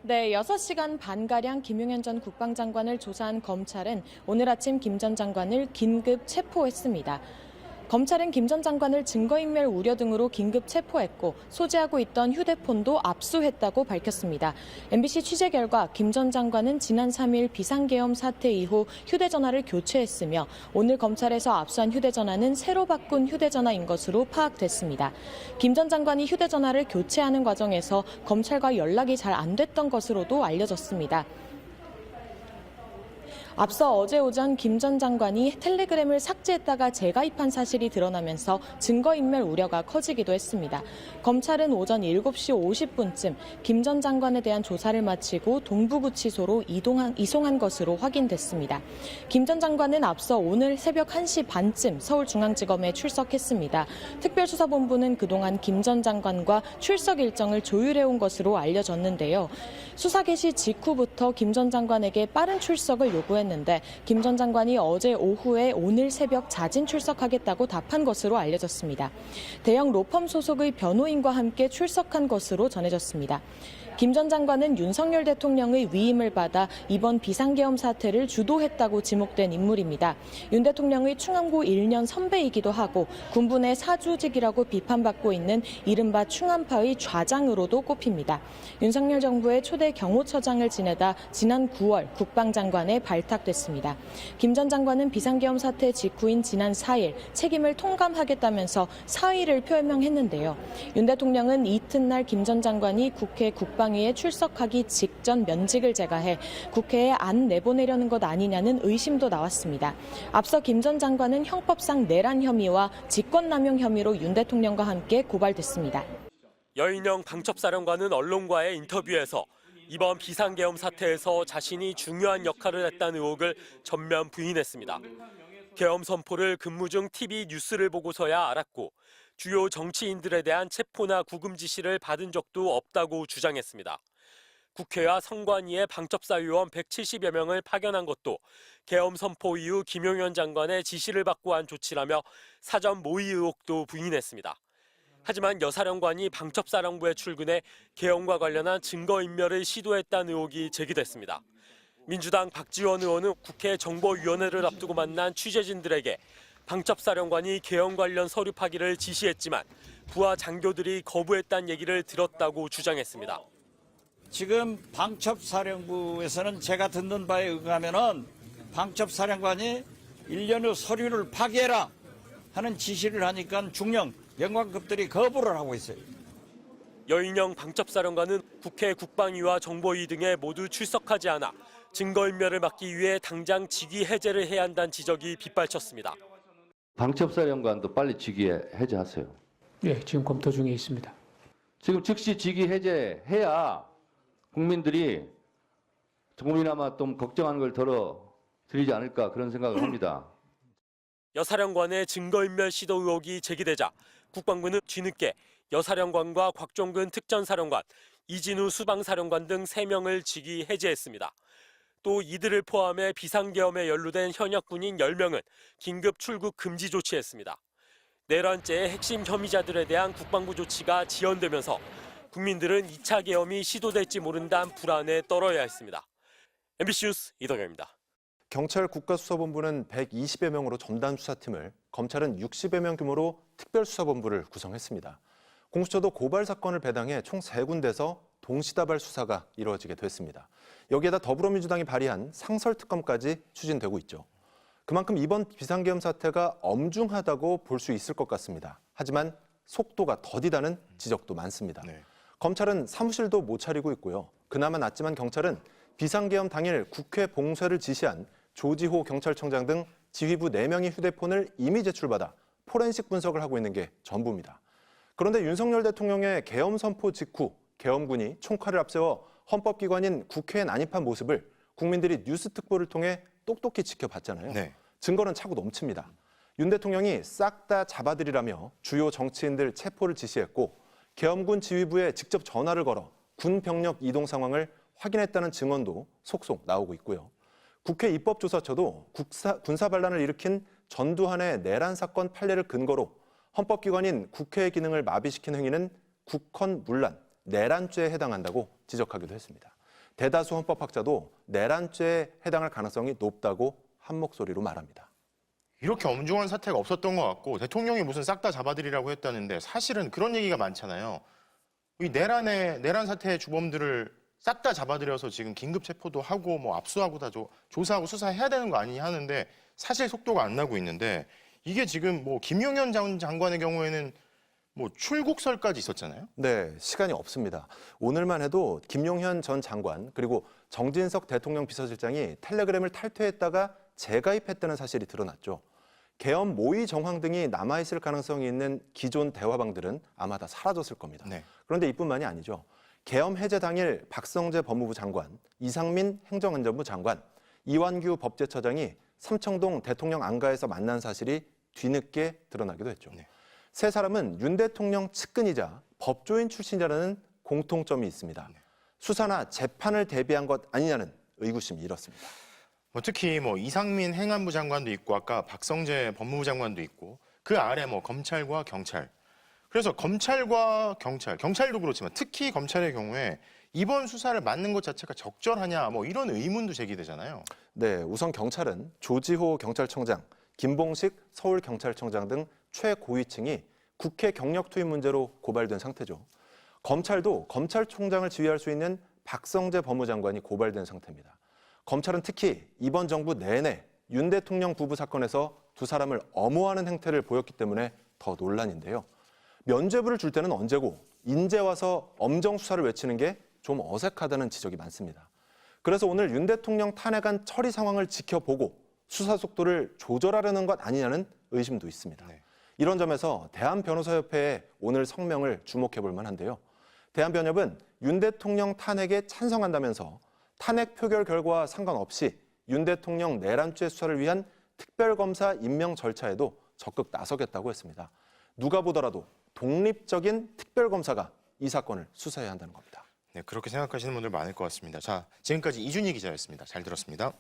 네, 6시간 반가량 김용현 전 국방장관을 조사한 검찰은 오늘 아침 김 전 장관을 긴급 체포했습니다. 검찰은 김 전 장관을 증거인멸 우려 등으로 긴급 체포했고 소지하고 있던 휴대폰도 압수했다고 밝혔습니다. MBC 취재 결과 김 전 장관은 지난 3일 비상계엄 사태 이후 휴대전화를 교체했으며 오늘 검찰에서 압수한 휴대전화는 새로 바꾼 휴대전화인 것으로 파악됐습니다. 김 전 장관이 휴대전화를 교체하는 과정에서 검찰과 연락이 잘 안 됐던 것으로도 알려졌습니다. 앞서 어제 오전 김 전 장관이 텔레그램을 삭제했다가 재가입한 사실이 드러나면서 증거인멸 우려가 커지기도 했습니다. 검찰은 오전 7시 50분쯤 김 전 장관에 대한 조사를 마치고 동부구치소로 이송한 것으로 확인됐습니다. 김 전 장관은 앞서 오늘 새벽 1시 반쯤 서울중앙지검에 출석했습니다. 특별수사본부는 그동안 김 전 장관과 출석 일정을 조율해온 것으로 알려졌는데요. 수사 개시 직후부터 김 전 장관에게 빠른 출석을 요구했는데 김 전 장관이 어제 오후에 오늘 새벽 자진 출석하겠다고 답한 것으로 알려졌습니다. 대형 로펌 소속의 변호인과 함께 출석한 것으로 전해졌습니다. 김 전 장관은 윤석열 대통령의 위임을 받아 이번 비상계엄 사태를 주도했다고 지목된 인물입니다. 윤 대통령의 충암고 1년 선배이기도 하고 군부 내 사주직이라고 비판받고 있는 이른바 충암파의 좌장으로도 꼽힙니다. 윤석열 정부의 초대 경호처장을 지내다 지난 9월 국방장관에 발탁됐습니다. 김 전 장관은 비상계엄 사태 직후인 지난 4일 책임을 통감하겠다면서 사의를 표명했는데요. 윤 대통령은 이튿날 김 전 장관이 국회 국방위에 출석하기 직전 면직을 제거해 국회에 안 내보내려는 것 아니냐는 의심도 나왔습니다. 앞서 김 전 장관은 형법상 내란 혐의와 직권남용 혐의로 윤 대통령과 함께 고발됐습니다. 여인영 방첩사령관은 언론과의 인터뷰에서 이번 비상계엄 사태에서 자신이 중요한 역할을 했다는 의혹을 전면 부인했습니다. 계엄 선포를 근무 중 TV 뉴스를 보고서야 알았고 주요 정치인들에 대한 체포나 구금 지시를 받은 적도 없다고 주장했습니다. 국회와 선관위의 방첩사위원 170여 명을 파견한 것도 계엄 선포 이후 김용현 장관의 지시를 받고 한 조치라며 사전 모의 의혹도 부인했습니다. 하지만 여사령관이 방첩사령부에 출근해 계엄과 관련한 증거인멸을 시도했다는 의혹이 제기됐습니다. 민주당 박지원 의원은 국회 정보위원회를 앞두고 만난 취재진들에게 방첩사령관이 계엄 관련 서류 파기를 지시했지만 부하 장교들이 거부했다는 얘기를 들었다고 주장했습니다. 지금 방첩사령부에서는 제가 듣는 바에 의하면은 방첩사령관이 1년 후 서류를 파기해라 하는 지시를 하니까 중령 영관급들이 거부를 하고 있어요. 여인영 방첩사령관은 국회 국방위와 정보위 등에 모두 출석하지 않아 증거인멸을 막기 위해 당장 직위 해제를 해야 한다는 지적이 빗발쳤습니다. 방첩사령관도 빨리 직위 해제하세요. 예, 지금 검토 중에 있습니다. 지금 즉시 직위 해제해야 국민들이 조금이나마 좀 걱정하는 걸 덜어드리지 않을까 그런 생각을 합니다. 여사령관의 증거인멸 시도 의혹이 제기되자 국방부는 뒤늦게 여사령관과 곽종근 특전사령관, 이진우 수방사령관 등 3명을 직위 해제했습니다. 또 이들을 포함해 비상계엄에 연루된 현역 군인 10명은 긴급 출국 금지 조치했습니다. 내란죄의 핵심 혐의자들에 대한 국방부 조치가 지연되면서 국민들은 2차 계엄이 시도될지 모른다는 불안에 떨어야 했습니다. MBC 뉴스 이덕영입니다. 경찰 국가수사본부는 120여 명으로 전담 수사팀을, 검찰은 60여 명 규모로 특별수사본부를 구성했습니다. 공수처도 고발 사건을 배당해 총 3군데서 동시다발 수사가 이루어지게 됐습니다. 여기에다 더불어민주당이 발의한 상설특검까지 추진되고 있죠. 그만큼 이번 비상계엄 사태가 엄중하다고 볼 수 있을 것 같습니다. 하지만 속도가 더디다는 지적도 많습니다. 검찰은 사무실도 못 차리고 있고요. 그나마 낫지만 경찰은 비상계엄 당일 국회 봉쇄를 지시한 조지호 경찰청장 등 지휘부 4명의 휴대폰을 이미 제출받아 포렌식 분석을 하고 있는 게 전부입니다. 그런데 윤석열 대통령의 계엄 선포 직후 계엄군이 총칼을 앞세워 헌법기관인 국회에 난입한 모습을 국민들이 뉴스 특보를 통해 똑똑히 지켜봤잖아요. 증거는 차고 넘칩니다. 윤 대통령이 싹 다 잡아들이라며 주요 정치인들 체포를 지시했고 계엄군 지휘부에 직접 전화를 걸어 군 병력 이동 상황을 확인했다는 증언도 속속 나오고 있고요. 국회 입법조사처도 군사 반란을 일으킨 전두환의 내란 사건 판례를 근거로 헌법기관인 국회의 기능을 마비시킨 행위는 국헌 문란, 내란죄에 해당한다고 지적하기도 했습니다. 대다수 헌법학자도 내란죄에 해당할 가능성이 높다고 한 목소리로 말합니다. 이렇게 엄중한 사태가 없었던 것 같고 대통령이 무슨 싹 다 잡아들이라고 했다는데 사실은 그런 얘기가 많잖아요. 이 내란 사태의 주범들을 싹 다 잡아들여서 지금 긴급 체포도 하고 뭐 압수하고 다 조사하고 수사해야 되는 거 아니냐 하는데 사실 속도가 안 나고 있는데 이게 지금 뭐 김용현 전 장관의 경우에는 뭐 출국설까지 있었잖아요. 네, 시간이 없습니다. 오늘만 해도 김용현 전 장관 그리고 정진석 대통령 비서실장이 텔레그램을 탈퇴했다가 재가입했다는 사실이 드러났죠. 계엄 모의 정황 등이 남아있을 가능성이 있는 기존 대화방들은 아마 다 사라졌을 겁니다. 네. 그런데 이뿐만이 아니죠. 계엄 해제 당일 박성재 법무부 장관, 이상민 행정안전부 장관, 이완규 법제처장이 삼청동 대통령 안가에서 만난 사실이 뒤늦게 드러나기도 했죠. 네. 세 사람은 윤 대통령 측근이자 법조인 출신이라는 공통점이 있습니다. 수사나 재판을 대비한 것 아니냐는 의구심이 일었습니다. 뭐 특히 뭐 이상민 행안부 장관도 있고 아까 박성재 법무부 장관도 있고 그 아래 뭐 검찰과 경찰. 그래서 검찰과 경찰도 그렇지만 특히 검찰의 경우에 이번 수사를 맡는 것 자체가 적절하냐 뭐 이런 의문도 제기되잖아요. 네, 우선 경찰은 조지호 경찰청장, 김봉식 서울경찰청장 등 최고위층이 국회 경력 투입 문제로 고발된 상태죠. 검찰도 검찰총장을 지휘할 수 있는 박성재 법무장관이 고발된 상태입니다. 검찰은 특히 이번 정부 내내 윤 대통령 부부 사건에서 두 사람을 엄호하는 행태를 보였기 때문에 더 논란인데요. 면죄부를 줄 때는 언제고 인제 와서 엄정 수사를 외치는 게 좀 어색하다는 지적이 많습니다. 그래서 오늘 윤 대통령 탄핵안 처리 상황을 지켜보고 수사 속도를 조절하려는 것 아니냐는 의심도 있습니다. 네. 이런 점에서 대한변호사협회의 오늘 성명을 주목해 볼 만한데요. 대한변협은 윤 대통령 탄핵에 찬성한다면서 탄핵 표결 결과와 상관없이 윤 대통령 내란죄 수사를 위한 특별검사 임명 절차에도 적극 나서겠다고 했습니다. 누가 보더라도 독립적인 특별검사가 이 사건을 수사해야 한다는 겁니다. 네, 그렇게 생각하시는 분들 많을 것 같습니다. 자, 지금까지 이준희 기자였습니다. 잘 들었습니다.